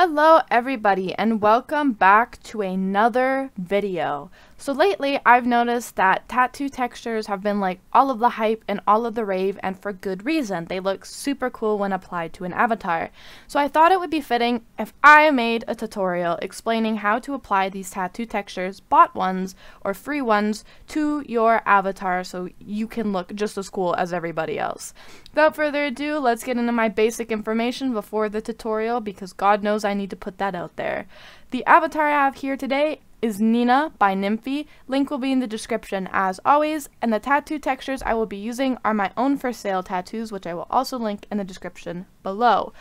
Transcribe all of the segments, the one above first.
Hello everybody and welcome back to another video. So lately I've noticed that tattoo textures have been like all of the hype and all of the rave, and for good reason. They look super cool when applied to an avatar. So I thought it would be fitting if I made a tutorial explaining how to apply these tattoo textures, bought ones or free ones, to your avatar so you can look just as cool as everybody else. Without further ado, let's get into my basic information before the tutorial, because God knows I need to put that out there. The avatar I have here today is Nina by Nymphy. Link will be in the description as always, and the tattoo textures I will be using are my own for sale tattoos, which I will also link in the description below.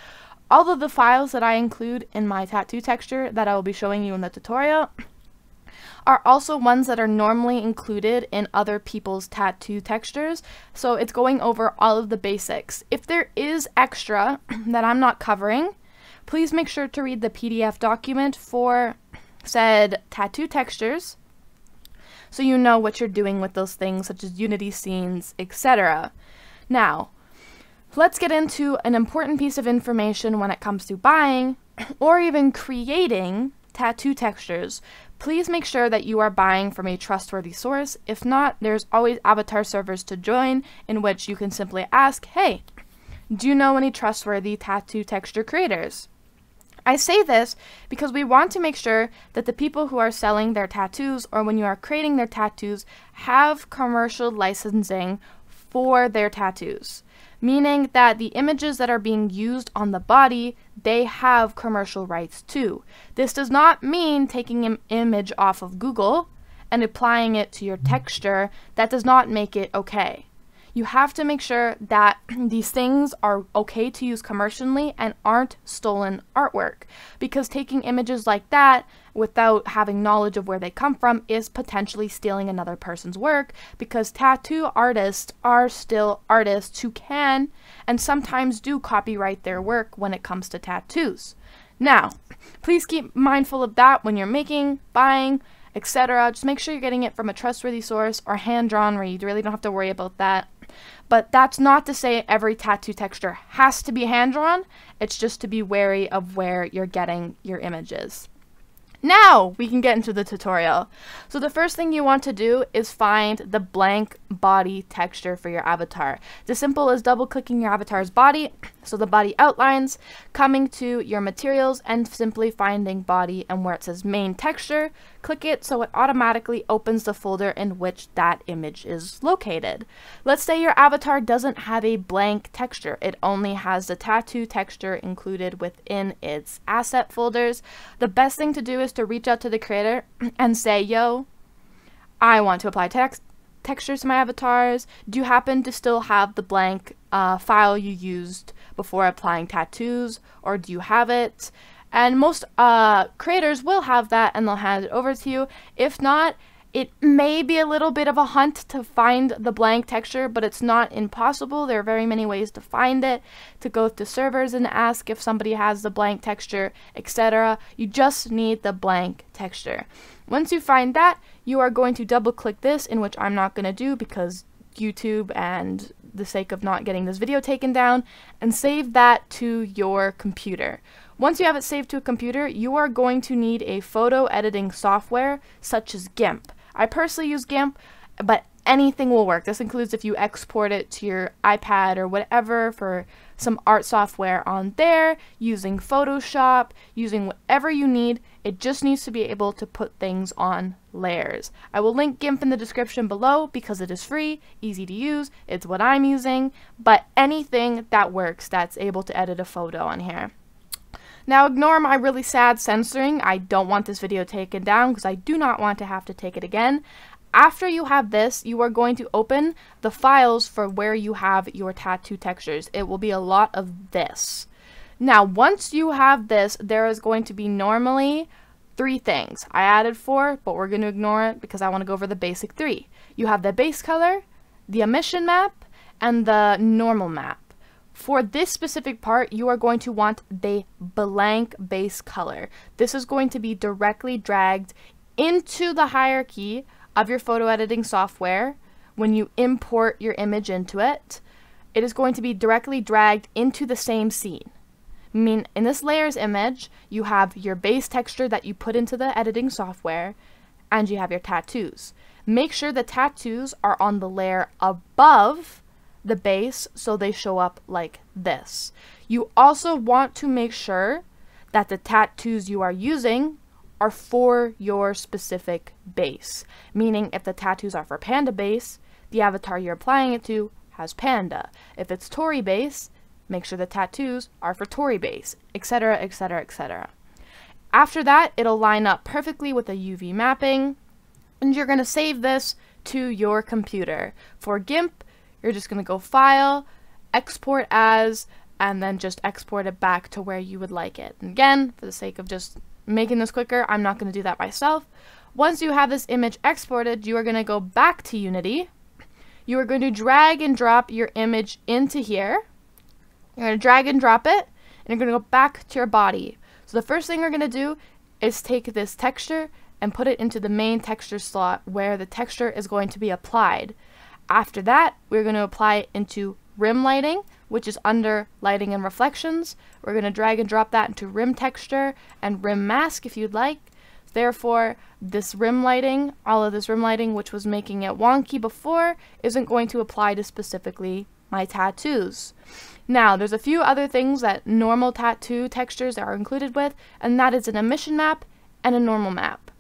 All of the files that I include in my tattoo texture that I will be showing you in the tutorial are also ones that are normally included in other people's tattoo textures, so it's going over all of the basics. If there is extra that I'm not covering, please make sure to read the PDF document for said tattoo textures so you know what you're doing with those things, such as unity scenes, etc. Now, let's get into an important piece of information when it comes to buying or even creating tattoo textures. Please make sure that you are buying from a trustworthy source. If not, there's always avatar servers to join in which you can simply ask, hey, do you know any trustworthy tattoo texture creators? I say this because we want to make sure that the people who are selling their tattoos, or when you are creating their tattoos, have commercial licensing for their tattoos. Meaning that the images that are being used on the body, they have commercial rights too. This does not mean taking an image off of Google and applying it to your texture. That does not make it okay. You have to make sure that these things are okay to use commercially and aren't stolen artwork, because taking images like that without having knowledge of where they come from is potentially stealing another person's work, because tattoo artists are still artists who can and sometimes do copyright their work when it comes to tattoos. Now, please keep mindful of that when you're making, buying, etc. Just make sure you're getting it from a trustworthy source or hand-drawn, where you really don't have to worry about that. But that's not to say every tattoo texture has to be hand-drawn. It's just to be wary of where you're getting your images. Now we can get into the tutorial. So the first thing you want to do is find the blank body texture for your avatar. It's as simple as double-clicking your avatar's body, so the body outlines, coming to your materials and simply finding body, and where it says main texture, click it so it automatically opens the folder in which that image is located. Let's say your avatar doesn't have a blank texture. It only has the tattoo texture included within its asset folders. The best thing to do is to reach out to the creator and say, yo, I want to apply textures to my avatars. Do you happen to still have the blank file you used before applying tattoos, or do you have it? And most creators will have that and they'll hand it over to you. If not, it may be a little bit of a hunt to find the blank texture, but it's not impossible. There are very many ways to find it, to go to servers and ask if somebody has the blank texture, etc. You just need the blank texture. Once you find that, you are going to double click this, in which I'm not going to do because YouTube and the sake of not getting this video taken down, and save that to your computer. Once you have it saved to a computer, you are going to need a photo editing software such as GIMP. I personally use GIMP, but anything will work. This includes if you export it to your iPad or whatever for some art software on there, using Photoshop, using whatever you need. It just needs to be able to put things on layers. I will link GIMP in the description below because it is free, easy to use, it's what I'm using, but anything that works that's able to edit a photo on here. Now ignore my really sad censoring. I don't want this video taken down because I do not want to have to take it again. After you have this, you are going to open the files for where you have your tattoo textures. It will be a lot of this. Now, once you have this, there is going to be normally 3 things. I added 4, but we're going to ignore it because I want to go over the basic 3. You have the base color, the emission map, and the normal map. For this specific part, you are going to want the blank base color. This is going to be directly dragged into the hierarchy of your photo editing software when you import your image into it. It is going to be directly dragged into the same scene. In this layers image, you have your base texture that you put into the editing software, and you have your tattoos. Make sure the tattoos are on the layer above the base so they show up like this. You also want to make sure that the tattoos you are using are for your specific base. Meaning if the tattoos are for panda base, the avatar you're applying it to has panda. If it's Tori base, make sure the tattoos are for Tori base, etc, etc, etc. After that, it'll line up perfectly with a UV mapping, and you're going to save this to your computer. For GIMP, you're just going to go File, Export As, and then just export it back to where you would like it. And again, for the sake of just making this quicker, I'm not going to do that myself. Once you have this image exported, you are going to go back to Unity. You are going to drag and drop your image into here. You're going to drag and drop it, and you're going to go back to your body. So the first thing we're going to do is take this texture and put it into the main texture slot where the texture is going to be applied. After that, we're going to apply it into rim lighting, which is under lighting and reflections. We're going to drag and drop that into rim texture and rim mask if you'd like. Therefore, this rim lighting, all of this rim lighting, which was making it wonky before, isn't going to apply to specifically my tattoos. Now, there's a few other things that normal tattoo textures are included with, and that is an emission map and a normal map.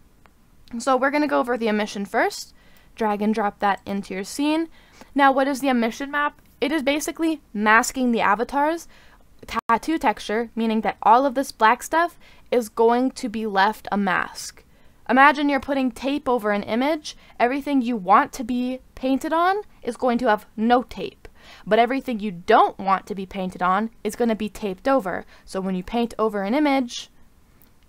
So we're going to go over the emission first. Drag and drop that into your scene. Now, what is the emission map? It is basically masking the avatar's tattoo texture, meaning that all of this black stuff is going to be left a mask. Imagine you're putting tape over an image. Everything you want to be painted on is going to have no tape. But everything you don't want to be painted on is going to be taped over. So when you paint over an image,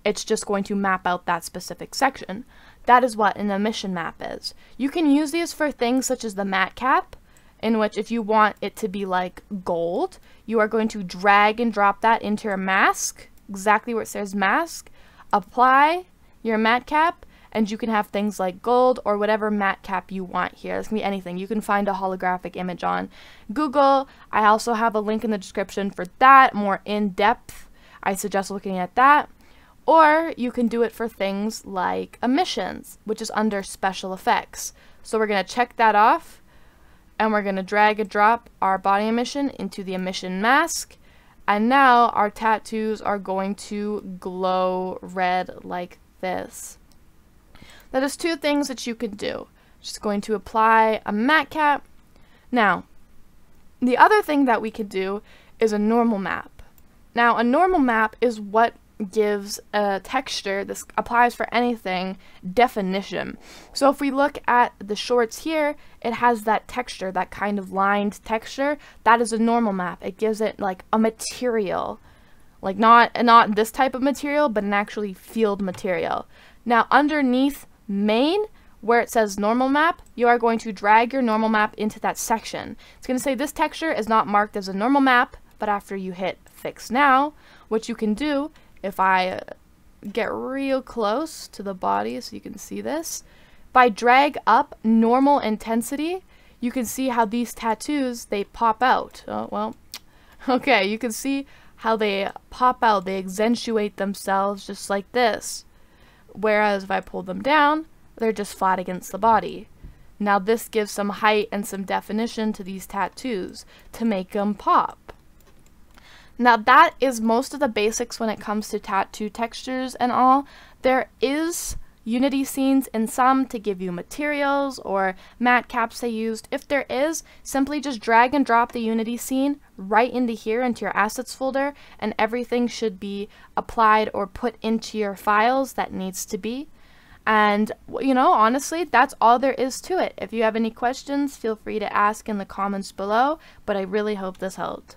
it's just going to map out that specific section. That is what an emission map is. You can use these for things such as the matte cap, in which if you want it to be like gold, you are going to drag and drop that into your mask, exactly where it says mask, apply your matte cap, and you can have things like gold or whatever matte cap you want here. This can be anything. You can find a holographic image on Google. I also have a link in the description for that, more in depth. I suggest looking at that. Or you can do it for things like emissions, which is under special effects. So we're going to check that off, and we're going to drag and drop our body emission into the emission mask. And now our tattoos are going to glow red like this. Now there's two things that you can do. Just going to apply a matte cap. Now, the other thing that we could do is a normal map. Now, a normal map is what gives a texture, this applies for anything, definition. So if we look at the shorts here, it has that texture, that kind of lined texture. That is a normal map. It gives it like a material, like not this type of material, but an actually field material. Now underneath main, where it says normal map, you are going to drag your normal map into that section. It's going to say this texture is not marked as a normal map, but after you hit fix now, what you can do, if I get real close to the body so you can see this, if I drag up normal intensity, you can see how these tattoos, they pop out. Oh, well, okay, you can see how they pop out, they accentuate themselves just like this. Whereas if I pull them down, they're just flat against the body. Now this gives some height and some definition to these tattoos to make them pop. Now that is most of the basics when it comes to tattoo textures and all. There is Unity scenes in some to give you materials or matte caps they used. If there is, simply just drag and drop the Unity scene right into here, into your assets folder, and everything should be applied or put into your files that needs to be. And, you know, honestly, that's all there is to it. If you have any questions, feel free to ask in the comments below, but I really hope this helped.